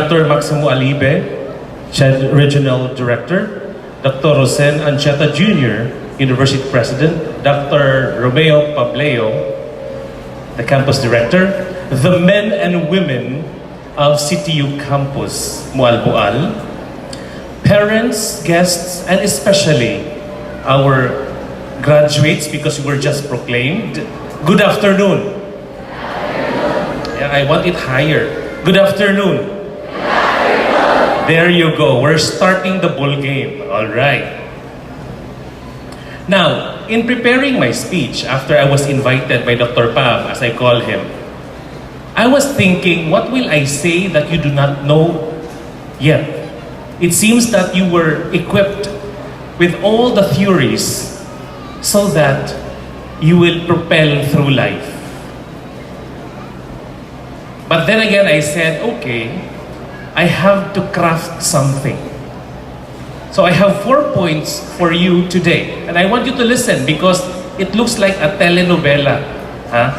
Senator Maximo Alibe, Regional Director, Dr. Rosen Ancheta Jr., University President, Dr. Romeo Pableo, the Campus Director, the men and women of CTU Campus Moalboal, parents, guests, and especially our graduates, because we were just proclaimed. Good afternoon. Yeah, I want it higher. Good afternoon. There you go. We're starting the ball game. All right. Now, in preparing my speech, after I was invited by Dr. Pam, as I call him, I was thinking, what will I say that you do not know yet? It seems that you were equipped with all the theories so that you will propel through life. But then again, I said, okay, I have to craft something. So I have 4 points for you today. And I want you to listen because it looks like a telenovela. Huh?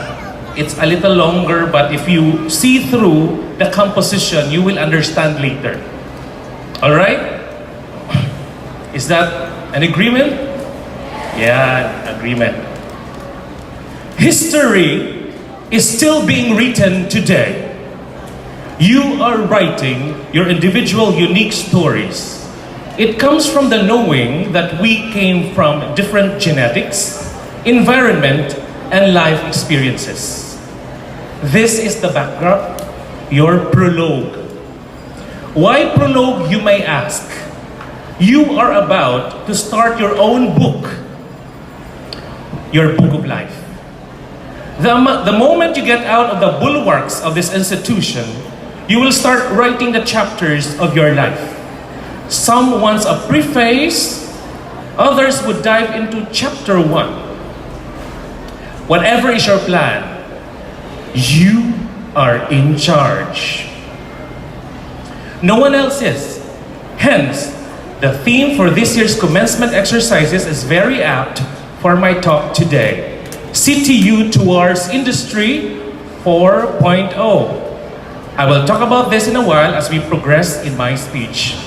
It's a little longer, but if you see through the composition, you will understand later. All right? Is that an agreement? Yeah, agreement. History is still being written today. You are writing your individual unique stories. It comes from the knowing that we came from different genetics, environment, and life experiences. This is the backdrop, your prologue. Why prologue, you may ask? You are about to start your own book, your book of life. The moment you get out of the bulwarks of this institution, you will start writing the chapters of your life. Some wants a preface, others would dive into chapter 1. Whatever is your plan, you are in charge. No one else is. Hence, the theme for this year's commencement exercises is very apt for my talk today. CTU towards Industry 4.0. I will talk about this in a while as we progress in my speech.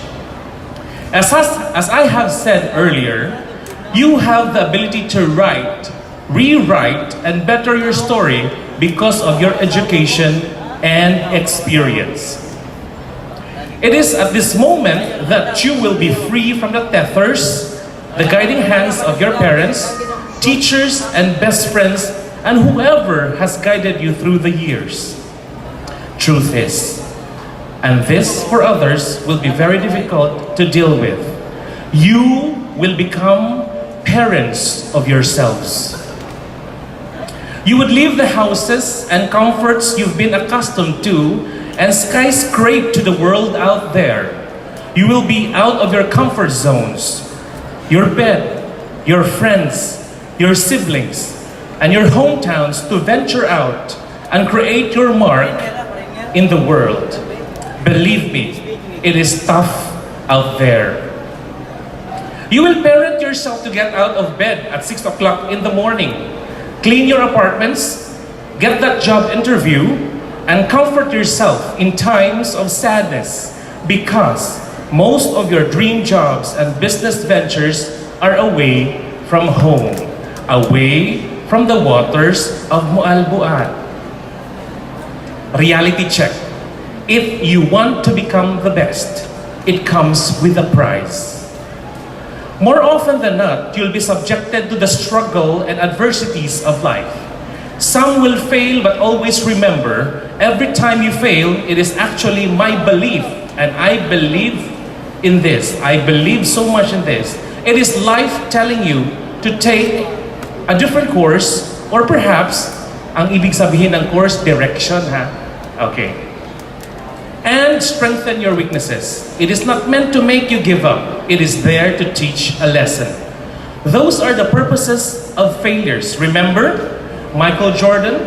As I have said earlier, you have the ability to write, rewrite, and better your story because of your education and experience. It is at this moment that you will be free from the tethers, the guiding hands of your parents, teachers, and best friends, and whoever has guided you through the years. Truth is, and this for others will be very difficult to deal with, you will become parents of yourselves. You would leave the houses and comforts you've been accustomed to and skyscrape to the world out there. You will be out of your comfort zones, your bed, your friends, your siblings, and your hometowns to venture out and create your mark in the world. Believe me, it is tough out there. You will parent yourself to get out of bed at 6 o'clock in the morning, clean your apartments, get that job interview, and comfort yourself in times of sadness because most of your dream jobs and business ventures are away from home, away from the waters of Moalboal. Reality check. If you want to become the best, it comes with a price. More often than not, you'll be subjected to the struggle and adversities of life. Some will fail, but always remember, every time you fail, it is actually my belief, and I believe in this. I believe so much in this. It is life telling you to take a different course, or perhaps, ang ibig sabihin ng course, direction, ha? Okay. And strengthen your weaknesses. It is not meant to make you give up. It is there to teach a lesson. Those are the purposes of failures. Remember, Michael Jordan,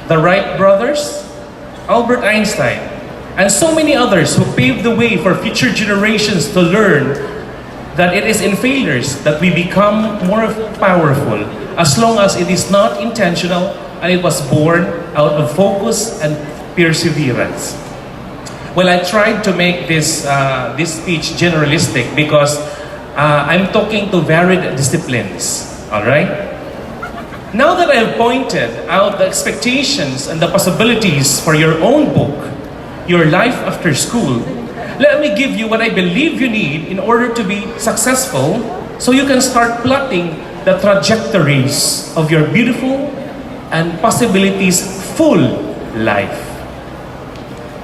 the Wright brothers, Albert Einstein, and so many others who paved the way for future generations to learn that it is in failures that we become more powerful, as long as it is not intentional and it was born out of focus and perseverance. Well, I tried to make this speech generalistic because I'm talking to varied disciplines. All right. Now that I have pointed out the expectations and the possibilities for your own book, Your Life After School, let me give you what I believe you need in order to be successful so you can start plotting the trajectories of your beautiful and possibilities-full life,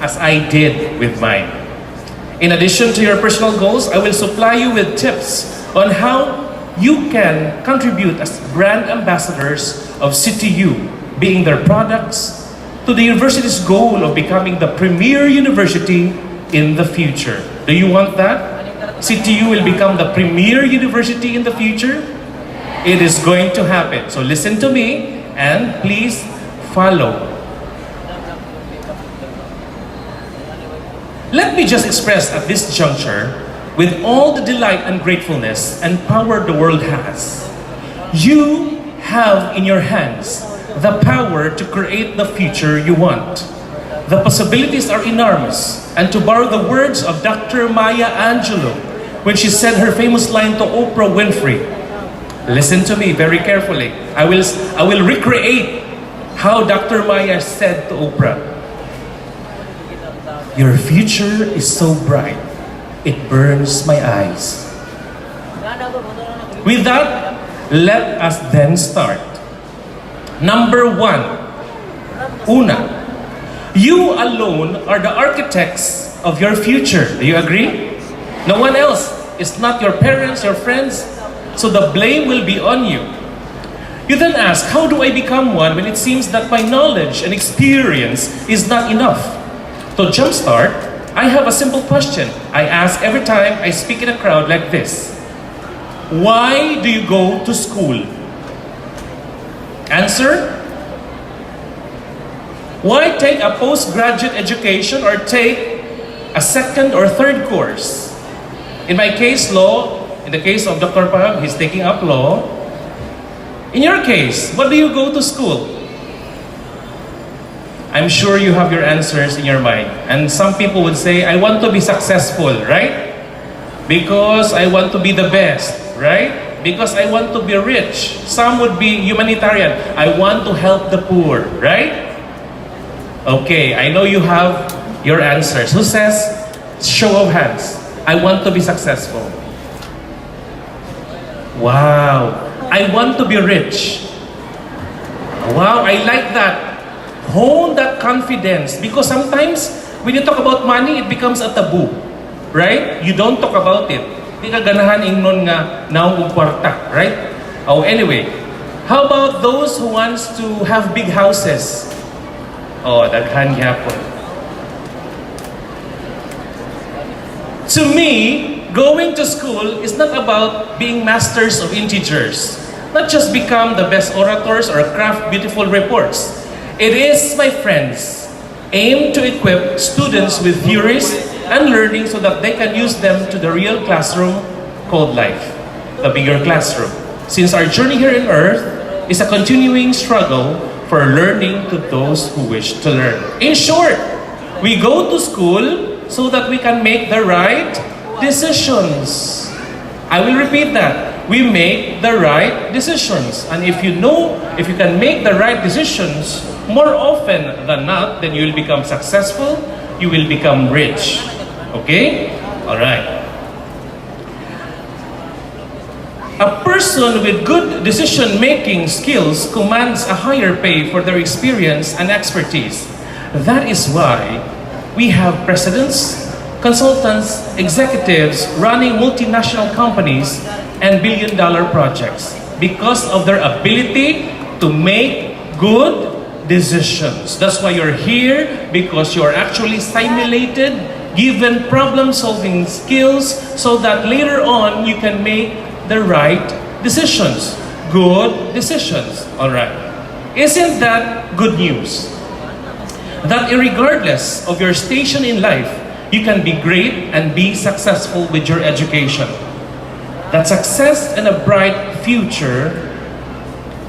as I did with mine. In addition to your personal goals, I will supply you with tips on how you can contribute as brand ambassadors of CTU, being their products, to the university's goal of becoming the premier university in the future. Do you want that? CTU will become the premier university in the future? It is going to happen. So listen to me and please follow. Let me just express at this juncture, with all the delight and gratefulness and power the world has, you have in your hands the power to create the future you want. The possibilities are enormous, and to borrow the words of Dr. Maya Angelou when she said her famous line to Oprah Winfrey, listen to me very carefully. I will recreate how Dr. Maya said to Oprah, "Your future is so bright, it burns my eyes." With that, let us then start. Number one, una, you alone are the architects of your future. Do you agree? No one else. It's not your parents, your friends. So the blame will be on you. You then ask, how do I become one when it seems that my knowledge and experience is not enough? To jumpstart, I have a simple question I ask every time I speak in a crowd like this. Why do you go to school? Answer? Why take a postgraduate education or take a second or third course? In my case, law. In the case of Dr. Pag, he's taking up law. In your case, what do you go to school? I'm sure you have your answers in your mind. And some people would say, I want to be successful, right? Because I want to be the best, right? Because I want to be rich. Some would be humanitarian. I want to help the poor, right? Okay, I know you have your answers. Who says, show of hands, I want to be successful? Wow, I want to be rich. Wow, I like that. Hone that confidence, because sometimes when you talk about money, it becomes a taboo, right? You don't talk about it. Di ka ganahan ingnon nga naong kwarta, right? Oh, anyway, how about those who wants to have big houses? Oh, daghan gyapon. To me, going to school is not about being masters of integers, not just become the best orators or craft beautiful reports. It is, my friends, aimed to equip students with theories and learning so that they can use them to the real classroom called life, the bigger classroom. Since our journey here on earth is a continuing struggle for learning to those who wish to learn. In short, we go to school so that we can make the right decisions. I will repeat that. We make the right decisions. And if you can make the right decisions, more often than not, then you will become successful, you will become rich. Okay? Alright. A person with good decision-making skills commands a higher pay for their experience and expertise. That is why we have presidents, consultants, executives running multinational companies and billion-dollar projects because of their ability to make good decisions. That's why you're here, because you're actually stimulated, given problem-solving skills, so that later on you can make the right decisions, good decisions. All right. Isn't that good news? That regardless of your station in life, you can be great and be successful with your education. That success and a bright future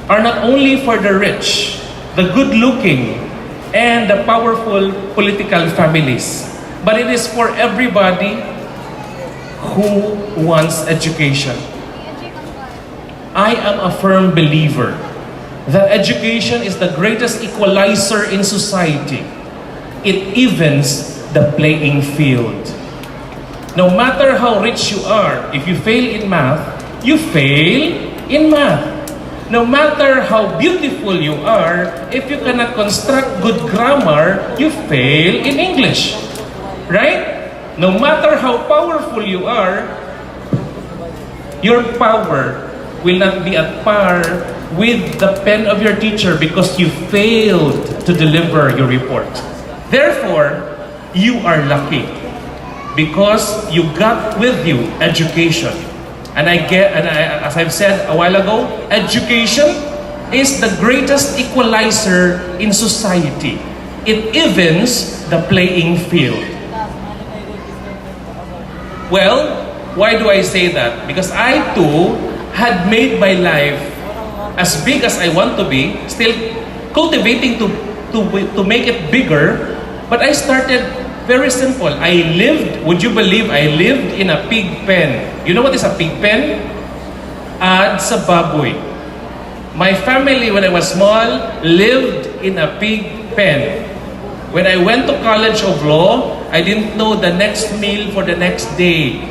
are not only for the rich, the good-looking, and the powerful political families. but it is for everybody who wants education. I am a firm believer that education is the greatest equalizer in society. It evens the playing field. No matter how rich you are, if you fail in math, you fail in math. No matter how beautiful you are, if you cannot construct good grammar, you fail in English. Right? No matter how powerful you are, your power will not be at par with the pen of your teacher because you failed to deliver your report. Therefore, you are lucky because you got with you education. As I've said a while ago, education is the greatest equalizer in society. It evens the playing field. Well, why do I say that? Because I too had made my life as big as I want to be, still cultivating to make it bigger, but I started very simple. Would you believe I lived in a pig pen? You know what is a pig pen? Ad sa baboy. My family, when I was small, lived in a pig pen. When I went to College of Law, I didn't know the next meal for the next day.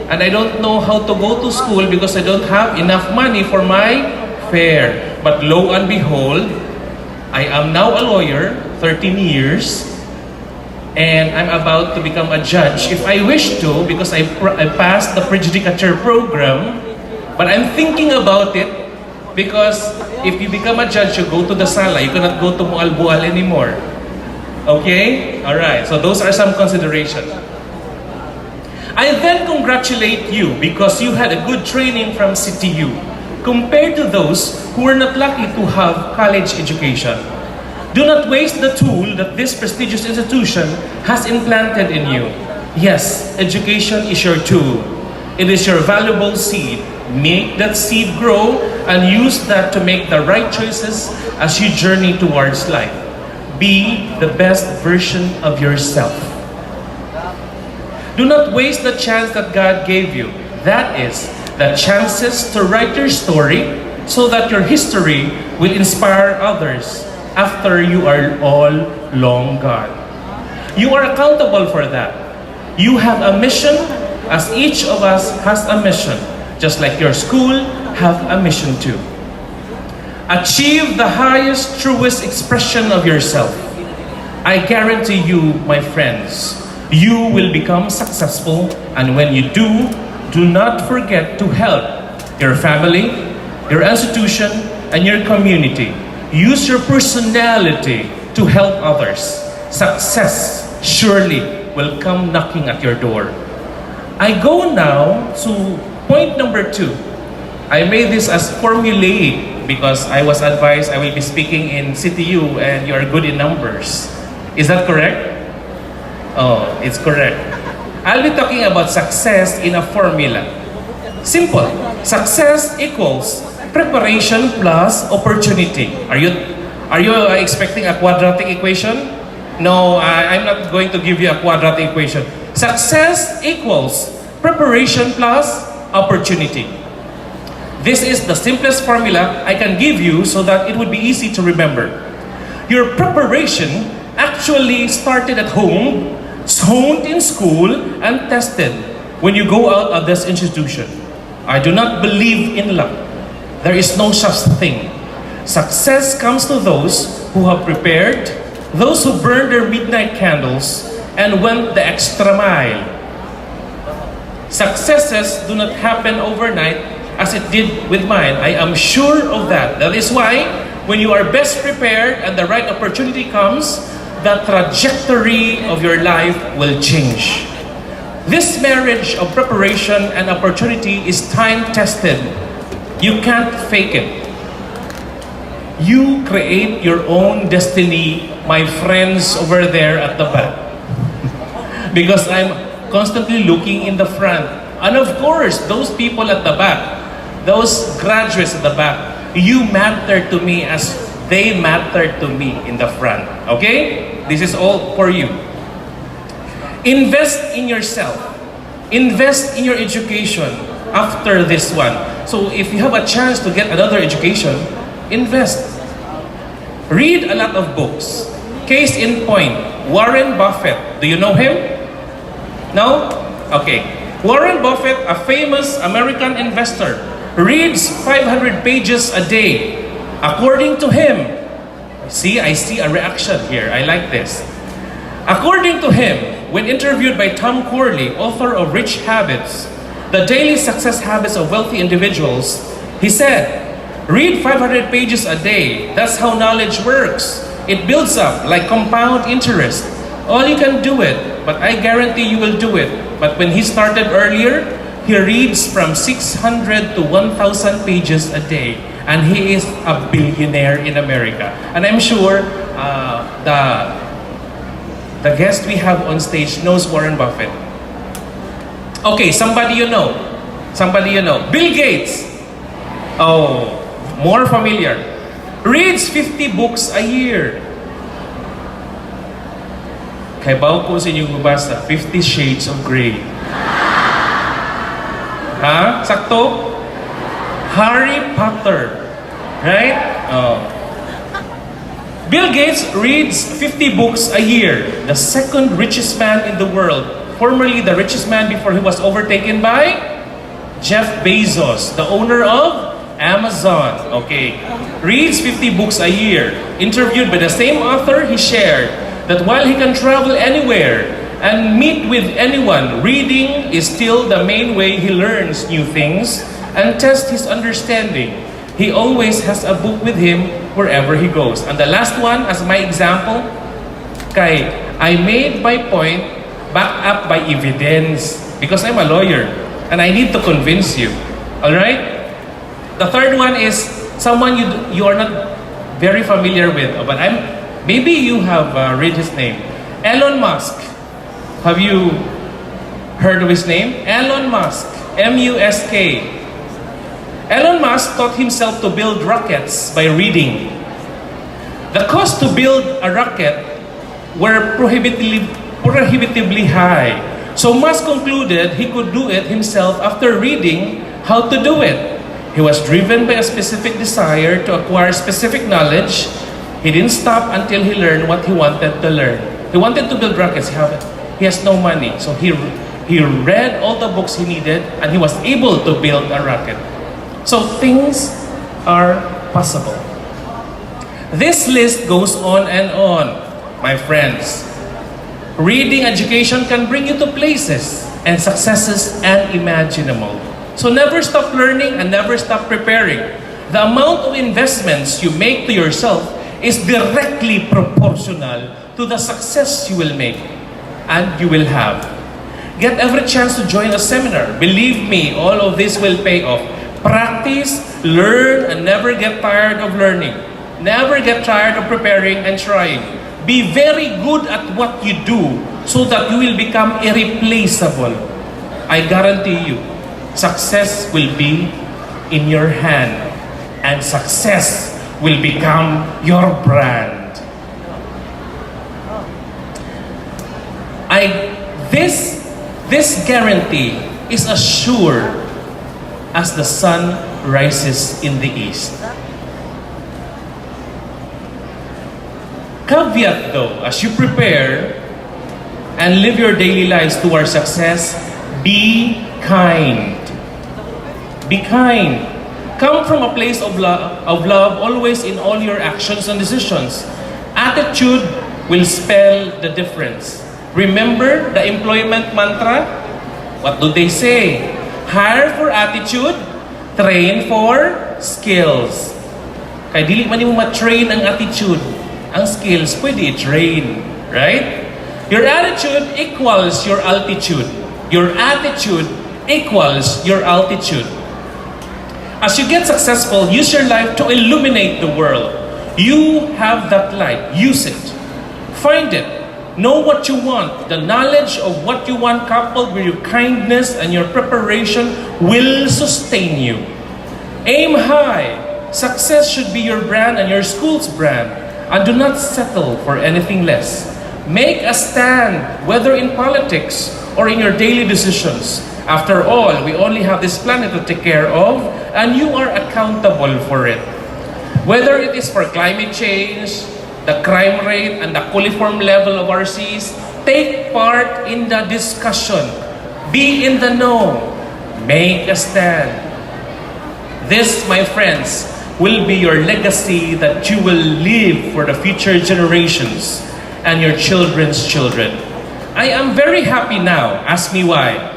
And I don't know how to go to school because I don't have enough money for my fare. But lo and behold, I am now a lawyer, 13 years, and I'm about to become a judge if I wish to, because I passed the prejudicature program. But I'm thinking about it because if you become a judge, you go to the sala. You cannot go to Moalboal anymore. Okay? Alright, so those are some considerations. I then congratulate you because you had a good training from CTU compared to those who were not lucky to have college education. Do not waste the tool that this prestigious institution has implanted in you. Yes, education is your tool. It is your valuable seed. Make that seed grow and use that to make the right choices as you journey towards life. Be the best version of yourself. Do not waste the chance that God gave you. That is, the chances to write your story so that your history will inspire others after you are all long gone. You are accountable for that. You have a mission, as each of us has a mission, just like your school have a mission too. Achieve the highest, truest expression of yourself. I guarantee you, my friends, you will become successful, and when you do not forget to help your family, your institution, and your community. Use your personality to help others. Success surely will come knocking at your door. I go now to point number 2. I made this as formulaic because I was advised I will be speaking in CTU and you are good in numbers. Is that correct? Oh, it's correct. I'll be talking about success in a formula. Simple. Success equals preparation plus opportunity. Are you expecting a quadratic equation? No, I'm not going to give you a quadratic equation. Success equals preparation plus opportunity. This is the simplest formula I can give you so that it would be easy to remember. Your preparation actually started at home, honed in school, and tested when you go out of this institution. I do not believe in luck. There is no such thing. Success comes to those who have prepared, those who burned their midnight candles, and went the extra mile. Successes do not happen overnight as it did with mine. I am sure of that. That is why when you are best prepared and the right opportunity comes, the trajectory of your life will change. This marriage of preparation and opportunity is time-tested. You can't fake it. You create your own destiny, my friends over there at the back. Because I'm constantly looking in the front. And of course, those people at the back, those graduates at the back, you matter to me as they matter to me in the front. Okay? This is all for you. Invest in yourself. Invest in your education after this one. So if you have a chance to get another education, invest. Read a lot of books. Case in point, Warren Buffett. Do you know him? No? Okay. Warren Buffett, a famous American investor, reads 500 pages a day. According to him, I see a reaction here. I like this. According to him, when interviewed by Tom Corley, author of Rich Habits, The Daily Success Habits of Wealthy Individuals, he said, read 500 pages a day. That's how knowledge works. It builds up like compound interest. All you can do it, but I guarantee you will do it. But when he started earlier, he reads from 600 to 1,000 pages a day. And he is a billionaire in America. And I'm sure the guest we have on stage knows Warren Buffett. Okay, somebody you know. Bill Gates. Oh, more familiar. Reads 50 books a year. Kay bawo ko sa inyong mabasa, 50 Shades of Grey. Ha? Sakto? Harry Potter. Right? Oh. Bill Gates reads 50 books a year. The second richest man in the world. Formerly the richest man before he was overtaken by Jeff Bezos, the owner of Amazon. Okay. Reads 50 books a year. Interviewed by the same author, he shared that while he can travel anywhere and meet with anyone, reading is still the main way he learns new things and tests his understanding. He always has a book with him wherever he goes. And the last one, as my example, I made my point backed up by evidence because I'm a lawyer and I need to convince you. Alright? The third one is someone you are not very familiar with, but maybe you have read his name. Elon Musk. Have you heard of his name? Elon Musk. M-U-S-K. Elon Musk taught himself to build rockets by reading. The cost to build a rocket were prohibitively high. So Musk concluded he could do it himself after reading how to do it. He was driven by a specific desire to acquire specific knowledge. He didn't stop until he learned what he wanted to learn. He wanted to build rockets. He has no money. So he read all the books he needed and he was able to build a rocket. So things are possible. This list goes on and on, my friends. Reading education can bring you to places and successes unimaginable. So never stop learning and never stop preparing. The amount of investments you make to yourself is directly proportional to the success you will make and you will have. Get every chance to join a seminar. Believe me, all of this will pay off. Practice, learn, and never get tired of learning. Never get tired of preparing and trying. Be very good at what you do so that you will become irreplaceable. I guarantee you, success will be in your hand and success will become your brand. This guarantee is as sure as the sun rises in the east. Caveat though, as you prepare and live your daily lives towards success, be kind. Be kind. Come from a place of love always in all your actions and decisions. Attitude will spell the difference. Remember the employment mantra? What do they say? Hire for attitude, train for skills. Kaya dili man mo ma-train ang attitude. Ang skills, pwede i-train. Right? Your attitude equals your altitude. Your attitude equals your altitude. As you get successful, use your life to illuminate the world. You have that light. Use it. Find it. Know what you want. The knowledge of what you want coupled with your kindness and your preparation will sustain you. Aim high. Success should be your brand and your school's brand. And do not settle for anything less. Make a stand, whether in politics or in your daily decisions. After all, we only have this planet to take care of, and you are accountable for it. Whether it is for climate change, the crime rate, and the coliform level of our seas, take part in the discussion. Be in the know. Make a stand. This, my friends, will be your legacy that you will leave for the future generations and your children's children. I am very happy now. Ask me why.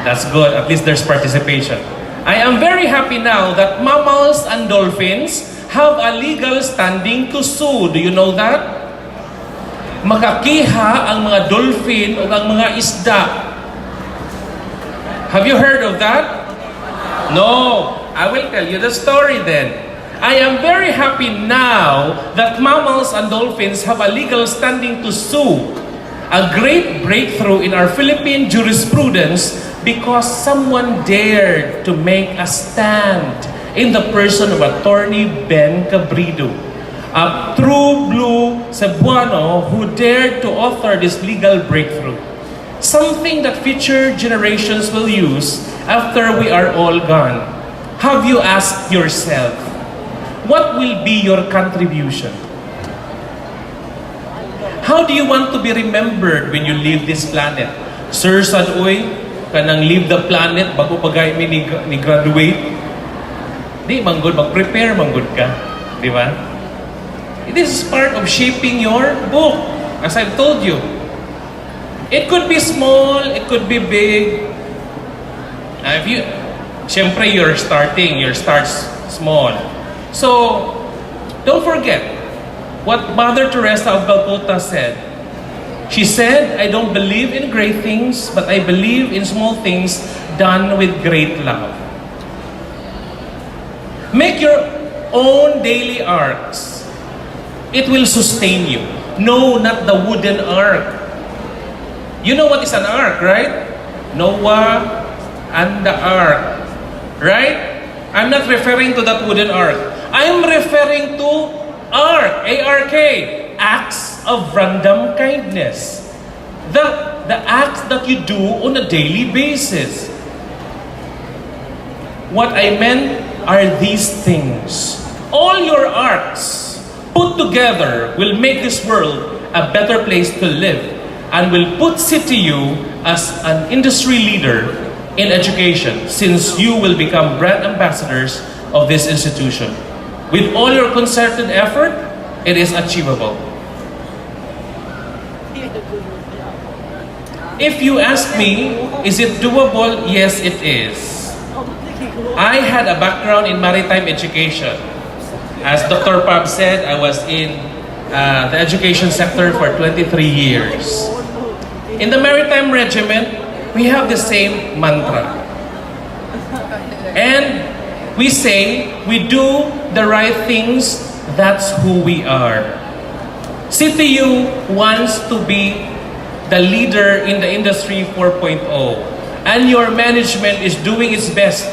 That's good. At least there's participation. I am very happy now that mammals and dolphins have a legal standing to sue. Do you know that? Makakiha ang mga dolphin o ang mga isda. Have you heard of that? No. I will tell you the story then. I am very happy now that mammals and dolphins have a legal standing to sue. A great breakthrough in our Philippine jurisprudence because someone dared to make a stand in the person of Attorney Ben Cabrido, a true blue Cebuano who dared to author this legal breakthrough. Something that future generations will use after we are all gone. Have you asked yourself, what will be your contribution? How do you want to be remembered when you leave this planet? Sir, sad oy, kanang leave the planet bago pagay mi ni graduate. Di manggod, mag-prepare manggod ka. Di ba? This is part of shaping your book, as I've told you. It could be small, it could be big. Siyempre, you're starts small. So, don't forget what Mother Teresa of Calcutta said. She said, I don't believe in great things, but I believe in small things done with great love. Make your own daily arcs. It will sustain you. No, not the wooden ark. You know what is an ark, right? Noah and the ark. Right? I'm not referring to that wooden ark. I'm referring to ARK, A-R-K, acts of random kindness. The acts that you do on a daily basis. What I meant are these things. All your arcs put together will make this world a better place to live and will put CTU as an industry leader in education, since you will become brand ambassadors of this institution. With all your concerted effort, it is achievable. If you ask me, is it doable? Yes, it is. I had a background in maritime education. As Dr. Pab said, I was in the education sector for 23 years. In the maritime regiment, we have the same mantra. And we say, we do the right things, that's who we are. CTU wants to be the leader in the Industry 4.0. And your management is doing its best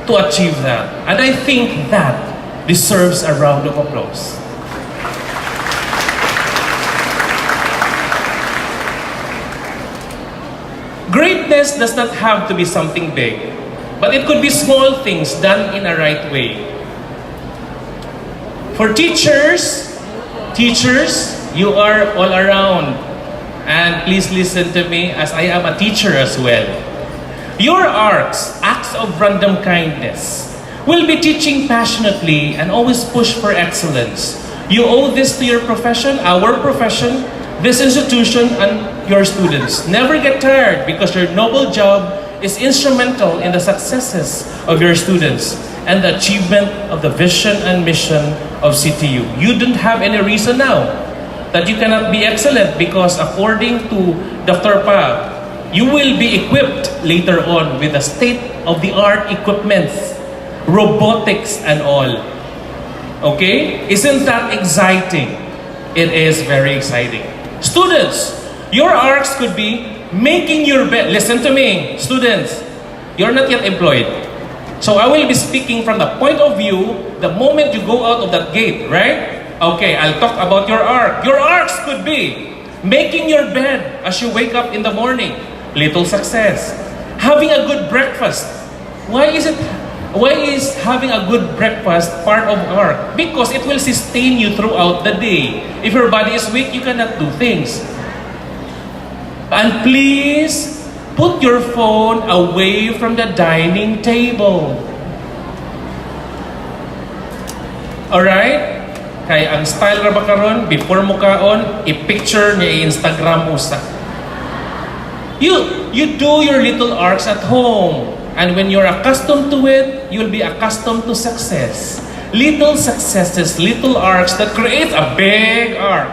to achieve that. And I think that deserves a round of applause. Greatness does not have to be something big, but it could be small things done in a right way. For teachers, you are all around. And please listen to me as I am a teacher as well. Your ARCs, acts of random kindness, will be teaching passionately and always push for excellence. You owe this to your profession, our profession, this institution, and your students. Never get tired because your noble job is instrumental in the successes of your students and the achievement of the vision and mission of CTU. You don't have any reason now that you cannot be excellent because according to Dr. Pa, you will be equipped later on with the state-of-the-art equipment, robotics and all. Okay? Isn't that exciting? It is very exciting. Students, your ARCs could be making your bed. Listen to me, students. You're not yet employed. So I will be speaking from the point of view the moment you go out of that gate, right? Okay, I'll talk about your arc. Your arcs could be making your bed as you wake up in the morning. Little success. Having a good breakfast. Why is having a good breakfast part of arc? Because it will sustain you throughout the day. If your body is weak, you cannot do things. And please put your phone away from the dining table. Alright? Kaya ang style ra ba karon, before mo kaon, i-picture niya, i-Instagram mo sa. You do your little arcs at home. And when you're accustomed to it, you'll be accustomed to success. Little successes, little arcs that create a big arc.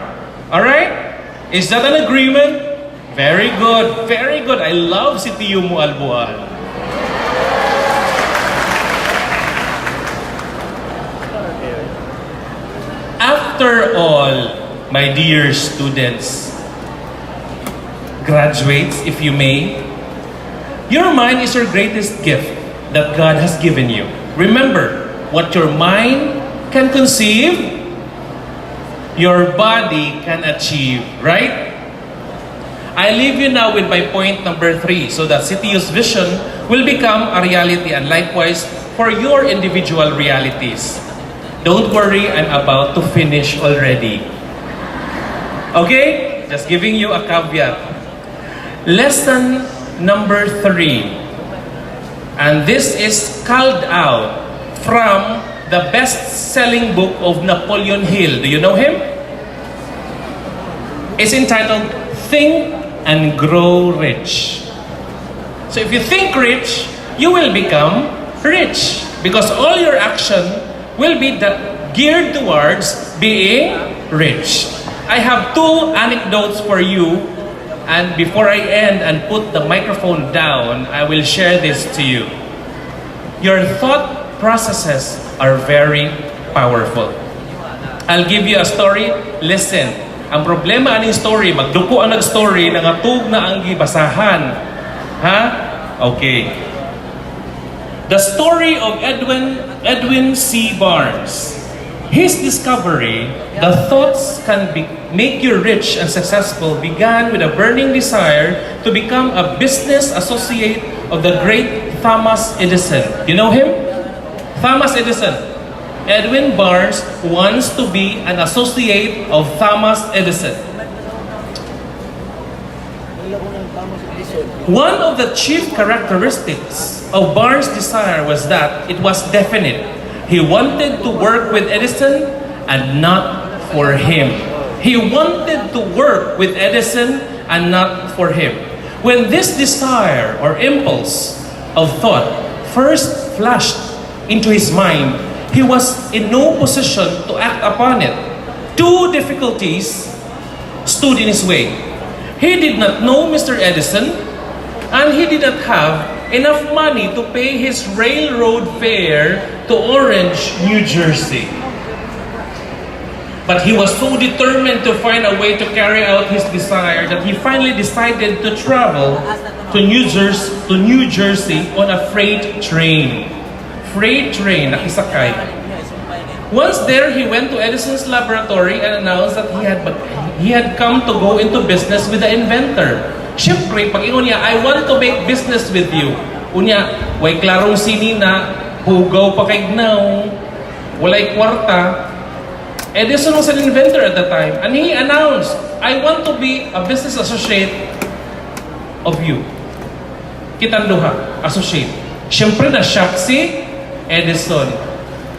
Alright? Is that an agreement? Very good. Very good. I love CTU Moalboal. After all, my dear students, graduates, if you may, your mind is your greatest gift that God has given you. Remember, what your mind can conceive, your body can achieve, right? I leave you now with my point number 3, so that CTU's vision will become a reality, and likewise for your individual realities. Don't worry, I'm about to finish already. Okay? Just giving you a caveat. Lesson number 3. And this is called out from the best-selling book of Napoleon Hill. Do you know him? It's entitled Think and Grow Rich. So if you think rich, you will become rich. Because all your action will be geared towards being rich. I have 2 anecdotes for you, and before I end and put the microphone down, I will share this to you. Your thought processes are very powerful. I'll give you a story. Listen. Ang problema aning story, magduko ang nag-story, nangatug na ang gibasahan. Ha? Okay. The story of Edwin C. Barnes. His discovery, the thoughts can make you rich and successful, began with a burning desire to become a business associate of the great Thomas Edison. You know him? Thomas Edison. Edwin Barnes wants to be an associate of Thomas Edison. One of the chief characteristics of Barnes' desire was that it was definite. He wanted to work with Edison and not for him. He wanted to work with Edison and not for him. When this desire or impulse of thought first flashed into his mind, he was in no position to act upon it. 2 difficulties stood in his way. He did not know Mr. Edison, and he did not have enough money to pay his railroad fare to Orange, New Jersey. But he was so determined to find a way to carry out his desire that he finally decided to travel to New Jersey on a freight train. Freight train, nakisakay. Once there, he went to Edison's laboratory and announced that he had come to go into business with the inventor. Siyempre, pag-ingon niya, I want to make business with you. Unya, way klarong sini na, hugaw pa kay gnaw, walay kwarta. Edison was an inventor at the time, and he announced, I want to be a business associate of you. Kitang duha, associate. Siyempre na-shock si Edison.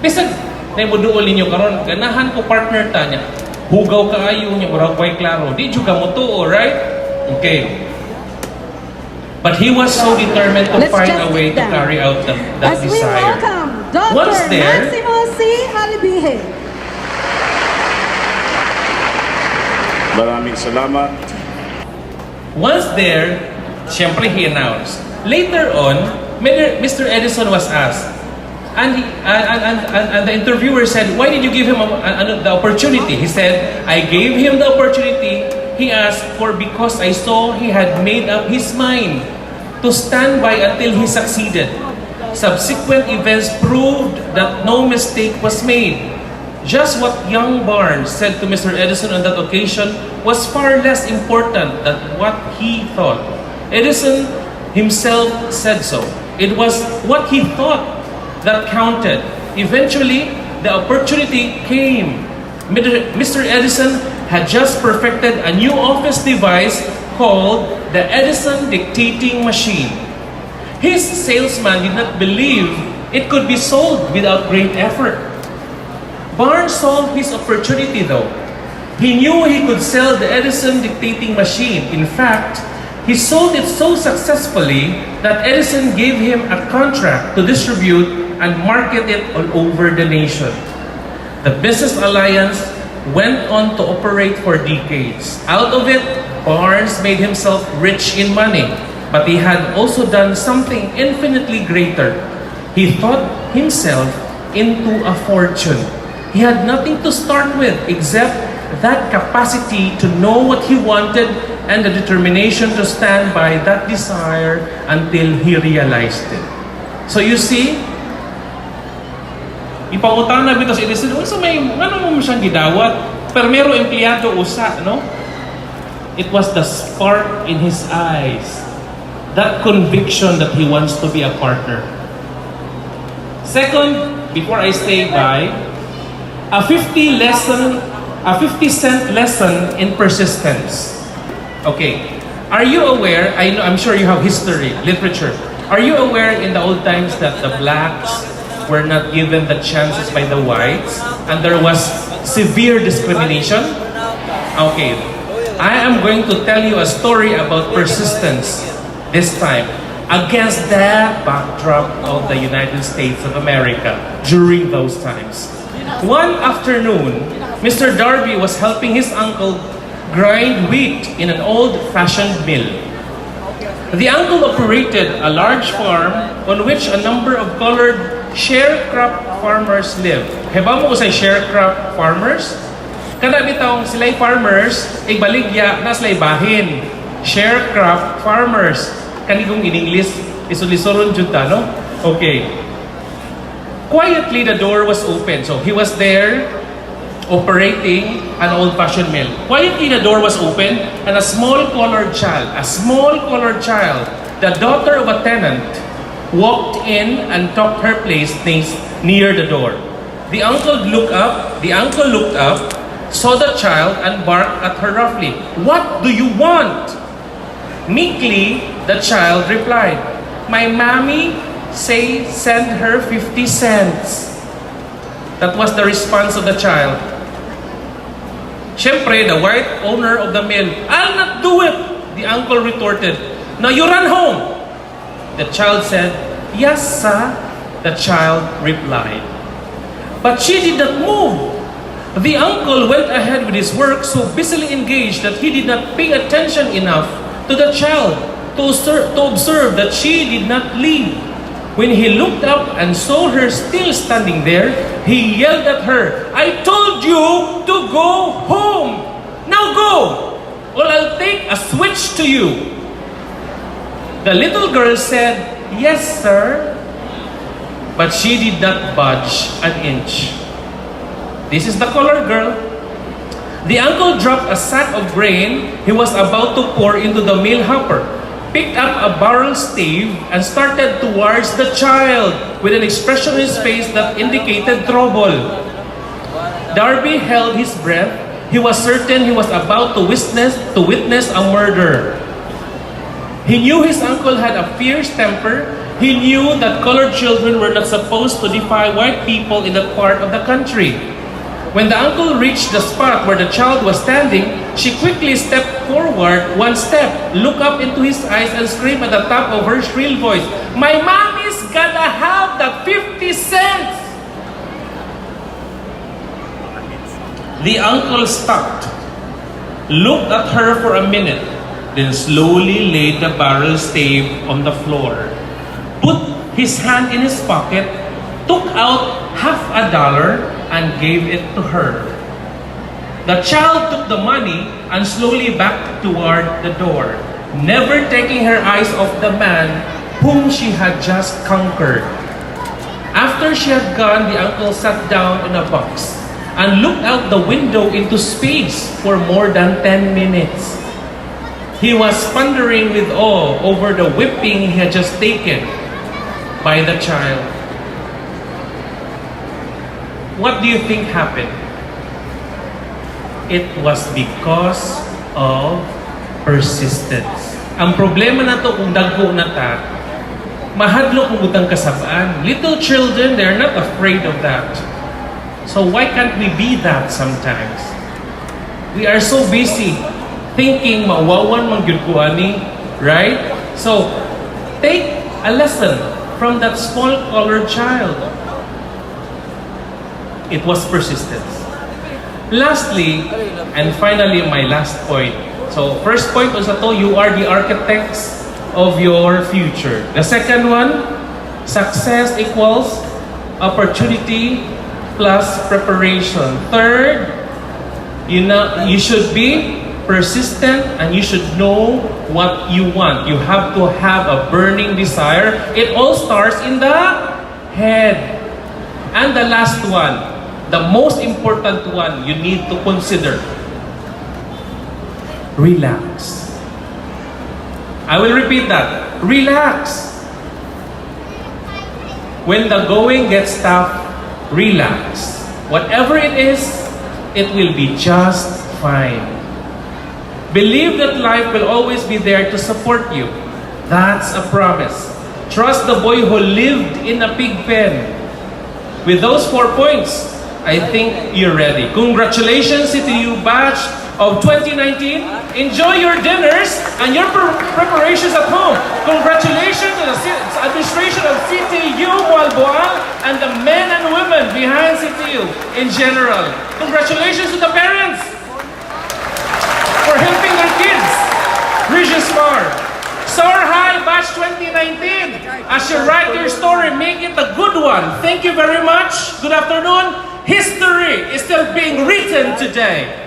Bisag, naibuduol ninyo karon, ganahan ko partner ta niya. Hugaw kaayo niya, murag way klaro. Di juga mo to, right? Okay. But he was so determined to find a way to carry out that As desire. we welcome Dr. Once there, Maximo C. Alibihe. Maraming salamat. Once there, siyempre he announced. Later on, Mr. Edison was asked, and the interviewer said, why did you give him the opportunity? He said, I gave him the opportunity, he asked for, because I saw he had made up his mind to stand by until he succeeded. Subsequent events proved that no mistake was made. Just what young Barnes said to Mr. Edison on that occasion was far less important than what he thought. Edison himself said so. It was what he thought that counted. Eventually, the opportunity came. Mr. Edison had just perfected a new office device called the Edison dictating machine. His salesman did not believe it could be sold without great effort. Barnes saw his opportunity though. He knew he could sell the Edison dictating machine. In fact, he sold it so successfully that Edison gave him a contract to distribute and market it all over the nation. The business alliance went on to operate for decades. Out of it, Barnes made himself rich in money, but he had also done something infinitely greater. He thought himself into a fortune. He had nothing to start with except that capacity to know what he wanted and the determination to stand by that desire until he realized it. So you see, ipangutang na bito si Edison, so may ano mo siyang gidawat, pero meron empleyado usa, no? It was the spark in his eyes, that conviction that he wants to be a partner. Second, before I stay by, a 50-cent lesson in persistence. Okay, are you aware, I'm sure you have history, literature. Are you aware in the old times that the blacks were not given the chances by the whites and there was severe discrimination? Okay, I am going to tell you a story about persistence this time against that backdrop of the United States of America during those times. One afternoon, Mr. Darby was helping his uncle grind wheat in an old-fashioned mill. The uncle operated a large farm on which a number of colored sharecrop farmers lived. Heba mo ko sa sharecrop farmers? Kada bitawng sila'y farmers, igbaligya na sila'y bahin. Sharecrop farmers. Kanigong in English, isulisoron jud ta, no? Okay. Quietly, the door was open. So he was there operating an old-fashioned mill. Quietly, the door was open and a small colored child, the daughter of a tenant, walked in and took her place near the door. The uncle looked up, saw the child and barked at her roughly. "What do you want?" Meekly, the child replied, "My mommy say send her 50 cents. That was the response of the child. Siyempre, the white owner of the mill, "I'll not do it," the uncle retorted. "Now you run home." The child said, "Yes, sir," the child replied. But she did not move. The uncle went ahead with his work so busily engaged that he did not pay attention enough to the child to observe that she did not leave. When he looked up and saw her still standing there, he yelled at her, "I told you to go home! Now go, or I'll take a switch to you." The little girl said, "Yes, sir," but she did not budge an inch. This is the colored girl. The uncle dropped a sack of grain he was about to pour into the mill hopper, picked up a barrel stave, and started towards the child with an expression on his face that indicated trouble. Darby held his breath. He was certain he was about to witness a murder. He knew his uncle had a fierce temper. He knew that colored children were not supposed to defy white people in that part of the country. When the uncle reached the spot where the child was standing, she quickly stepped forward one step, looked up into his eyes, and screamed at the top of her shrill voice, "My mommy's gotta have that 50 cents!" The uncle stopped, looked at her for a minute, then slowly laid the barrel stave on the floor, put his hand in his pocket, took out $50 and gave it to her. The child took the money and slowly backed toward the door, never taking her eyes off the man whom she had just conquered. After she had gone, the uncle sat down in a box, and looked out the window into space for more than 10 minutes. He was pondering with awe over the whipping he had just taken by the child. What do you think happened? It was because of persistence. Ang problema na to kung dagko na ta, mahadlo kung utang kasabaan. Little children, they're not afraid of that. So why can't we be that sometimes? We are so busy thinking mawawan man gyud ko ani, right? So take a lesson from that small colored child. It was persistence. Lastly, and finally my last point. So first point was ato, you are the architects of your future. The second one, success equals opportunity plus preparation. Third, you should be persistent and you should know what you want. You have to have a burning desire. It all starts in the head. And the last one, the most important one you need to consider. Relax. I will repeat that. Relax. When the going gets tough, relax. Whatever it is, it will be just fine. Believe that life will always be there to support you. That's a promise. Trust the boy who lived in a pig pen. With those 4 points, I think you're ready. Congratulations, CTU batch of 2019. Enjoy your dinners and your preparations at home. Congratulations to the administration of CTU Moalboal and the men and women behind CTU in general. Congratulations to the parents for helping their kids. Regis Mar. Soar High Batch 2019. As you write your story, make it a good one. Thank you very much. Good afternoon. History is still being written today.